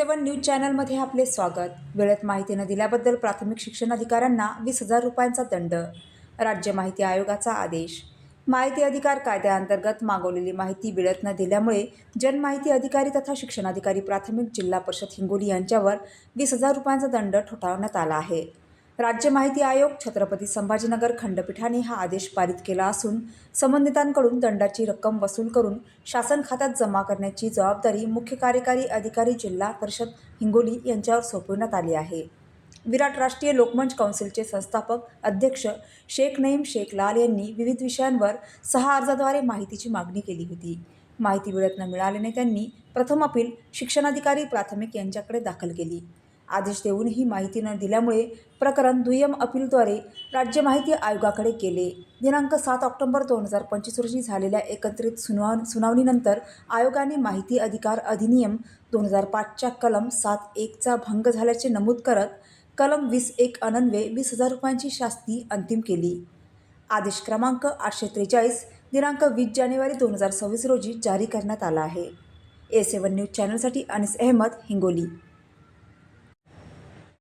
A7 news चॅनलमध्ये आपले स्वागत। वेळेत माहिती न दिल्याबद्दल प्राथमिक शिक्षण अधिकाऱ्यांना 20,000 रुपयांचा दंड। राज्य माहिती आयोगाचा आदेश। माहिती अधिकार कायद्याअंतर्गत मागवलेली माहिती वेळेत न दिल्यामुळे जनमाहिती अधिकारी तथा शिक्षणाधिकारी प्राथमिक जिल्हा परिषद हिंगोली यांच्यावर 20,000 रुपयांचा दंड ठोठावण्यात आला आहे। राज्य माहिती आयोग छत्रपती संभाजीनगर खंडपीठाने हा आदेश पारित केला असून संबंधितांकडून दंडाची रक्कम वसूल करून शासन खात्यात जमा करण्याची जबाबदारी मुख्य कार्यकारी अधिकारी जिल्हा परिषद हिंगोली यांच्यावर सोपवण्यात आली आहे। विराट राष्ट्रीय लोकमंच काउन्सिलचे संस्थापक अध्यक्ष शेख नईम शेख लाल यांनी विविध विषयांवर 6 अर्जाद्वारे माहितीची मागणी केली होती। माहिती वेळेत न मिळाल्याने त्यांनी प्रथम अपील शिक्षणाधिकारी प्राथमिक यांच्याकडे दाखल केली। आदेश देऊनही माहिती न दिल्यामुळे प्रकरण दुय्यम अपीलद्वारे राज्य माहिती आयोगाकडे गेले। दिनांक 7 ऑक्टोबर 2025 रोजी झालेल्या एकत्रित सुनावणीनंतर आयोगाने माहिती अधिकार अधिनियम 2005 च्या कलम 7(1) चा भंग झाल्याचे नमूद करत कलम 20(1) अन्वये 20,000 रुपयांची शास्ती अंतिम केली। आदेश क्रमांक 843 दिनांक 20 जानेवारी 2026 रोजी जारी करण्यात आला आहे। A7 न्यूज चॅनलसाठी अनिस अहमद, हिंगोली।